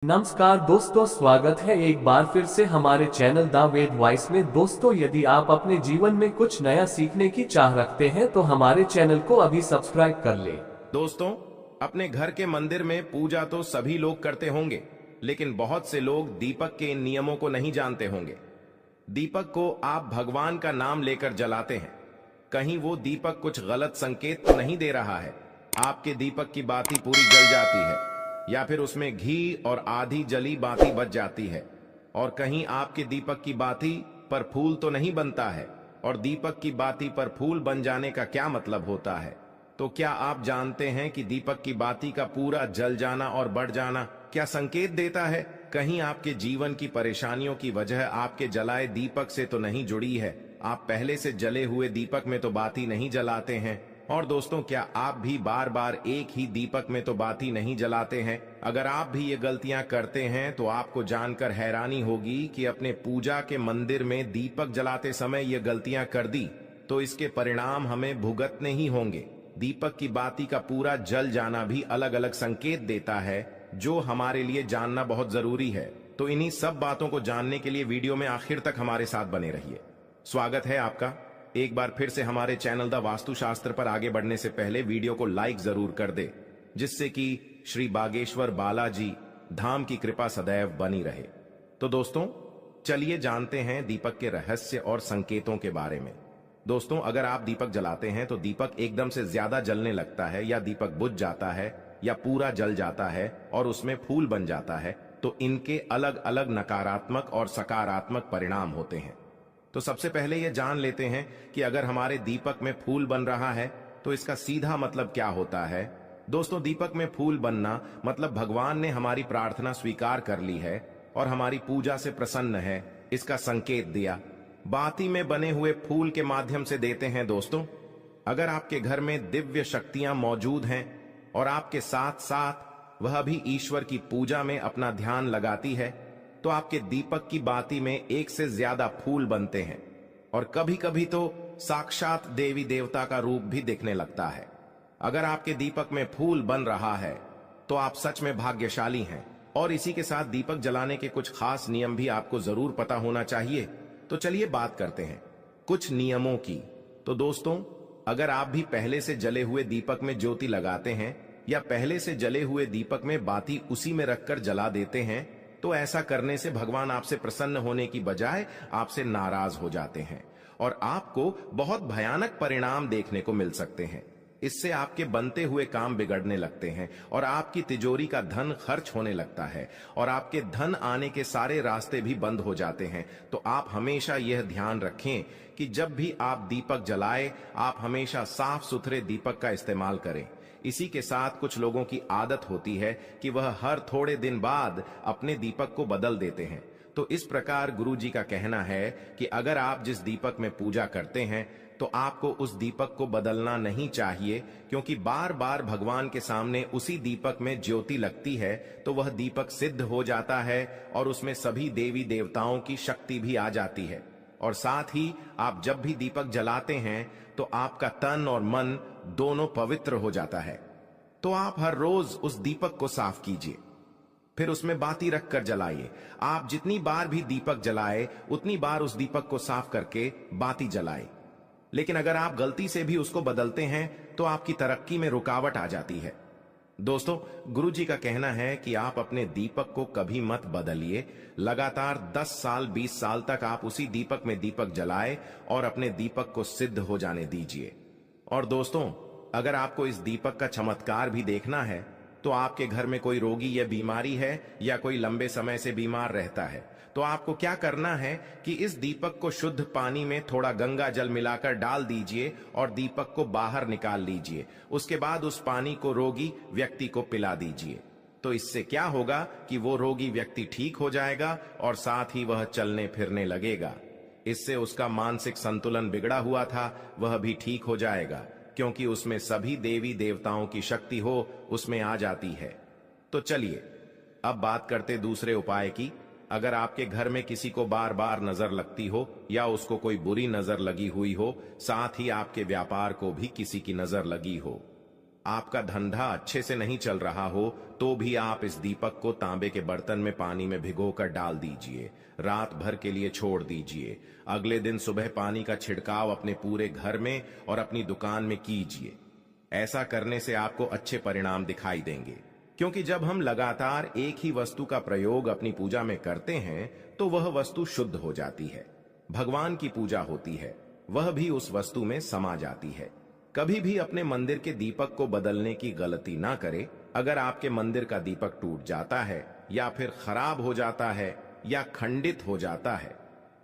नमस्कार दोस्तों, स्वागत है एक बार फिर से हमारे चैनल द वेद वॉइस में। दोस्तों, यदि आप अपने जीवन में कुछ नया सीखने की चाह रखते हैं तो हमारे चैनल को अभी सब्सक्राइब कर ले। दोस्तों, अपने घर के मंदिर में पूजा तो सभी लोग करते होंगे, लेकिन बहुत से लोग दीपक के इन नियमों को नहीं जानते होंगे। दीपक को आप भगवान का नाम लेकर जलाते हैं। कहीं वो दीपक कुछ गलत संकेत तो नहीं दे रहा है? आपके दीपक की बाती पूरी जल जाती है, या फिर उसमें घी और आधी जली बाती बच जाती है? और कहीं आपके दीपक की बाती पर फूल तो नहीं बनता है? और दीपक की बाती पर फूल बन जाने का क्या मतलब होता है? तो क्या आप जानते हैं कि दीपक की बाती का पूरा जल जाना और बढ़ जाना क्या संकेत देता है? कहीं आपके जीवन की परेशानियों की वजह आपके जलाए दीपक से तो नहीं जुड़ी है? आप पहले से जले हुए दीपक में तो बाती नहीं जलाते हैं। और दोस्तों, क्या आप भी बार बार एक ही दीपक में तो बाती नहीं जलाते हैं? अगर आप भी ये गलतियां करते हैं तो आपको जानकर हैरानी होगी कि अपने पूजा के मंदिर में दीपक जलाते समय ये गलतियां कर दी तो इसके परिणाम हमें भुगतने ही होंगे। दीपक की बाती का पूरा जल जाना भी अलग अलग संकेत देता है, जो हमारे लिए जानना बहुत जरूरी है। तो इन्हीं सब बातों को जानने के लिए वीडियो में आखिर तक हमारे साथ बने रहिए। स्वागत है आपका एक बार फिर से हमारे चैनल द वास्तुशास्त्र पर। आगे बढ़ने से पहले वीडियो को लाइक जरूर कर दे, जिससे कि श्री बागेश्वर बालाजी धाम की कृपा सदैव बनी रहे। तो दोस्तों, चलिए जानते हैं दीपक के रहस्य और संकेतों के बारे में। दोस्तों, अगर आप दीपक जलाते हैं तो दीपक एकदम से ज्यादा जलने लगता है, या दीपक बुझ जाता है, या पूरा जल जाता है और उसमें फूल बन जाता है, तो इनके अलग अलग नकारात्मक और सकारात्मक परिणाम होते हैं। तो सबसे पहले ये जान लेते हैं कि अगर हमारे दीपक में फूल बन रहा है तो इसका सीधा मतलब क्या होता है। दोस्तों, दीपक में फूल बनना मतलब भगवान ने हमारी प्रार्थना स्वीकार कर ली है और हमारी पूजा से प्रसन्न है, इसका संकेत दिया। बाती में बने हुए फूल के माध्यम से देते हैं। दोस्तों, अगर आपके घर में दिव्य शक्तियां मौजूद हैं और आपके साथ साथ वह भी ईश्वर की पूजा में अपना ध्यान लगाती है, तो आपके दीपक की बाती में एक से ज्यादा फूल बनते हैं और कभी कभी तो साक्षात देवी देवता का रूप भी दिखने लगता है। अगर आपके दीपक में फूल बन रहा है तो आप सच में भाग्यशाली हैं। और इसी के साथ दीपक जलाने के कुछ खास नियम भी आपको जरूर पता होना चाहिए। तो चलिए बात करते हैं कुछ नियमों की। तो दोस्तों, अगर आप भी पहले से जले हुए दीपक में ज्योति लगाते हैं या पहले से जले हुए दीपक में बाती उसी में रखकर जला देते हैं, तो ऐसा करने से भगवान आपसे प्रसन्न होने की बजाय आपसे नाराज हो जाते हैं और आपको बहुत भयानक परिणाम देखने को मिल सकते हैं। इससे आपके बनते हुए काम बिगड़ने लगते हैं और आपकी तिजोरी का धन खर्च होने लगता है और आपके धन आने के सारे रास्ते भी बंद हो जाते हैं। तो आप हमेशा यह ध्यान रखें कि जब भी आप दीपक जलाएं, आप हमेशा साफ सुथरे दीपक का इस्तेमाल करें। इसी के साथ कुछ लोगों की आदत होती है कि वह हर थोड़े दिन बाद अपने दीपक को बदल देते हैं। तो इस प्रकार गुरुजी का कहना है कि अगर आप जिस दीपक में पूजा करते हैं तो आपको उस दीपक को बदलना नहीं चाहिए, क्योंकि बार बार भगवान के सामने उसी दीपक में ज्योति लगती है तो वह दीपक सिद्ध हो जाता है और उसमें सभी देवी देवताओं की शक्ति भी आ जाती है। और साथ ही आप जब भी दीपक जलाते हैं तो आपका तन और मन दोनों पवित्र हो जाता है। तो आप हर रोज उस दीपक को साफ कीजिए, फिर उसमें बाती रखकर जलाइए। आप जितनी बार भी दीपक जलाए उतनी बार उस दीपक को साफ करके बाती जलाए। लेकिन अगर आप गलती से भी उसको बदलते हैं तो आपकी तरक्की में रुकावट आ जाती है। दोस्तों, गुरुजी का कहना है कि आप अपने दीपक को कभी मत बदलिए। लगातार 10 साल 20 साल तक आप उसी दीपक में दीपक जलाए और अपने दीपक को सिद्ध हो जाने दीजिए। और दोस्तों, अगर आपको इस दीपक का चमत्कार भी देखना है तो आपके घर में कोई रोगी या बीमारी है या कोई लंबे समय से बीमार रहता है, तो आपको क्या करना है कि इस दीपक को शुद्ध पानी में थोड़ा गंगा जल मिलाकर डाल दीजिए और दीपक को बाहर निकाल लीजिए। उसके बाद उस पानी को रोगी व्यक्ति को पिला दीजिए। तो इससे क्या होगा कि वो रोगी व्यक्ति ठीक हो जाएगा और साथ ही वह चलने फिरने लगेगा। इससे उसका मानसिक संतुलन बिगड़ा हुआ था वह भी ठीक हो जाएगा, क्योंकि उसमें सभी देवी देवताओं की शक्ति हो उसमें आ जाती है। तो चलिए अब बात करते दूसरे उपाय की। अगर आपके घर में किसी को बार बार नजर लगती हो या उसको कोई बुरी नजर लगी हुई हो, साथ ही आपके व्यापार को भी किसी की नजर लगी हो, आपका धंधा अच्छे से नहीं चल रहा हो तो भी आप इस दीपक को तांबे के बर्तन में पानी में भिगोकर डाल दीजिए, रात भर के लिए छोड़ दीजिए। अगले दिन सुबह पानी का छिड़काव अपने पूरे घर में और अपनी दुकान में कीजिए। ऐसा करने से आपको अच्छे परिणाम दिखाई देंगे, क्योंकि जब हम लगातार एक ही वस्तु का प्रयोग अपनी पूजा में करते हैं तो वह वस्तु शुद्ध हो जाती है। भगवान की पूजा होती है, वह भी उस वस्तु में समा जाती है। कभी भी अपने मंदिर के दीपक को बदलने की गलती ना करें। अगर आपके मंदिर का दीपक टूट जाता है या फिर खराब हो जाता है या खंडित हो जाता है,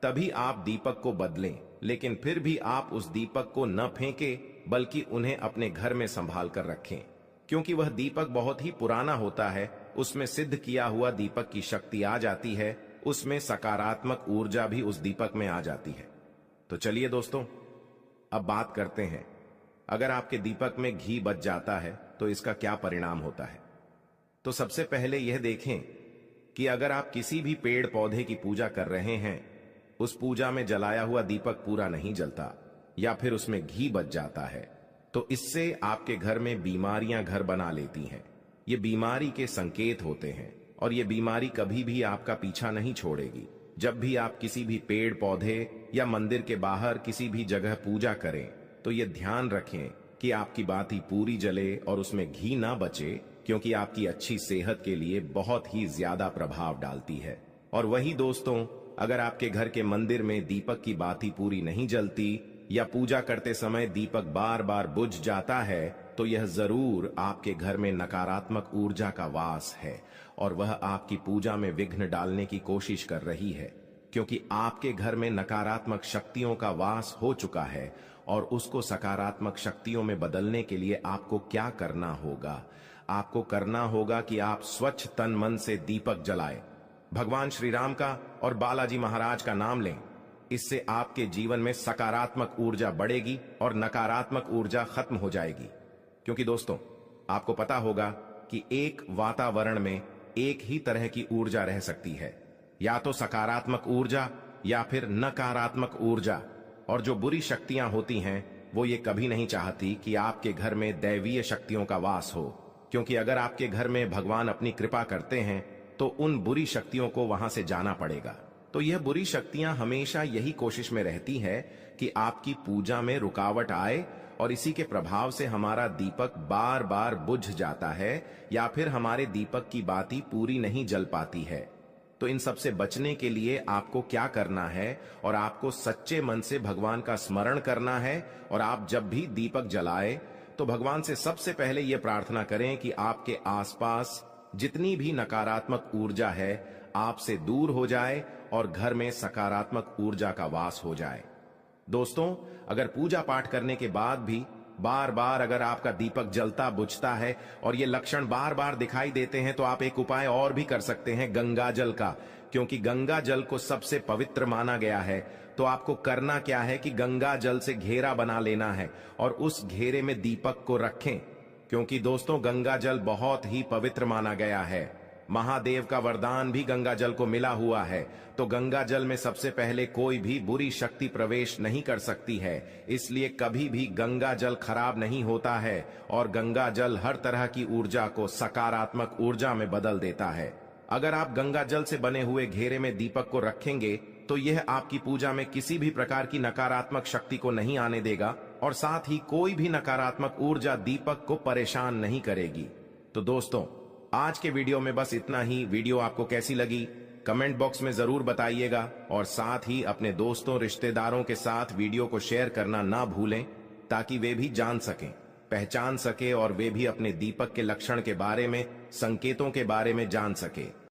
तभी आप दीपक को बदलें, लेकिन फिर भी आप उस दीपक को न फेंकें, बल्कि उन्हें अपने घर में संभाल कर रखें, क्योंकि वह दीपक बहुत ही पुराना होता है। उसमें सिद्ध किया हुआ दीपक की शक्ति आ जाती है, उसमें सकारात्मक ऊर्जा भी उस दीपक में आ जाती है। तो चलिए दोस्तों, अब बात करते हैं, अगर आपके दीपक में घी बच जाता है तो इसका क्या परिणाम होता है। तो सबसे पहले यह देखें कि अगर आप किसी भी पेड़ पौधे की पूजा कर रहे हैं, उस पूजा में जलाया हुआ दीपक पूरा नहीं जलता या फिर उसमें घी बच जाता है, तो इससे आपके घर में बीमारियां घर बना लेती हैं। ये बीमारी के संकेत होते हैं और ये बीमारी कभी भी आपका पीछा नहीं छोड़ेगी। जब भी आप किसी भी पेड़ पौधे या मंदिर के बाहर किसी भी जगह पूजा करें तो ये ध्यान रखें कि आपकी बाती पूरी जले और उसमें घी ना बचे, क्योंकि आपकी अच्छी सेहत के लिए बहुत ही ज्यादा प्रभाव डालती है। और वही दोस्तों, अगर आपके घर के मंदिर में दीपक की बाती पूरी नहीं जलती या पूजा करते समय दीपक बार बार बुझ जाता है, तो यह जरूर आपके घर में नकारात्मक ऊर्जा का वास है और वह आपकी पूजा में विघ्न डालने की कोशिश कर रही है, क्योंकि आपके घर में नकारात्मक शक्तियों का वास हो चुका है। और उसको सकारात्मक शक्तियों में बदलने के लिए आपको क्या करना होगा? आपको करना होगा कि आप स्वच्छ तन मन से दीपक जलाएं, भगवान श्री राम का और बालाजी महाराज का नाम लें। इससे आपके जीवन में सकारात्मक ऊर्जा बढ़ेगी और नकारात्मक ऊर्जा खत्म हो जाएगी। क्योंकि दोस्तों, आपको पता होगा कि एक वातावरण में एक ही तरह की ऊर्जा रह सकती है, या तो सकारात्मक ऊर्जा या फिर नकारात्मक ऊर्जा। और जो बुरी शक्तियां होती हैं वो ये कभी नहीं चाहती कि आपके घर में दैवीय शक्तियों का वास हो, क्योंकि अगर आपके घर में भगवान अपनी कृपा करते हैं तो उन बुरी शक्तियों को वहां से जाना पड़ेगा। तो यह बुरी शक्तियां हमेशा यही कोशिश में रहती है कि आपकी पूजा में रुकावट आए और इसी के प्रभाव से हमारा दीपक बार बार बुझ जाता है या फिर हमारे दीपक की बाती पूरी नहीं जल पाती है। तो इन सब से बचने के लिए आपको क्या करना है? और आपको सच्चे मन से भगवान का स्मरण करना है। और आप जब भी दीपक जलाए तो भगवान से सबसे पहले यह प्रार्थना करें कि आपके आसपास जितनी भी नकारात्मक ऊर्जा है आपसे दूर हो जाए और घर में सकारात्मक ऊर्जा का वास हो जाए। दोस्तों, अगर पूजा पाठ करने के बाद भी बार बार अगर आपका दीपक जलता बुझता है और ये लक्षण बार बार दिखाई देते हैं, तो आप एक उपाय और भी कर सकते हैं, गंगा जल का। क्योंकि गंगा जल को सबसे पवित्र माना गया है। तो आपको करना क्या है कि गंगा जल से घेरा बना लेना है और उस घेरे में दीपक को रखें, क्योंकि दोस्तों गंगा जल बहुत ही पवित्र माना गया है। महादेव का वरदान भी गंगा जल को मिला हुआ है। तो गंगा जल में सबसे पहले कोई भी बुरी शक्ति प्रवेश नहीं कर सकती है, इसलिए कभी भी गंगा जल खराब नहीं होता है और गंगा जल हर तरह की ऊर्जा को सकारात्मक ऊर्जा में बदल देता है। अगर आप गंगा जल से बने हुए घेरे में दीपक को रखेंगे तो यह आपकी पूजा में किसी भी प्रकार की नकारात्मक शक्ति को नहीं आने देगा और साथ ही कोई भी नकारात्मक ऊर्जा दीपक को परेशान नहीं करेगी। तो दोस्तों, आज के वीडियो में बस इतना ही। वीडियो आपको कैसी लगी कमेंट बॉक्स में जरूर बताइएगा और साथ ही अपने दोस्तों रिश्तेदारों के साथ वीडियो को शेयर करना ना भूलें, ताकि वे भी जान सकें, पहचान सके और वे भी अपने दीपक के लक्षण के बारे में, संकेतों के बारे में जान सके।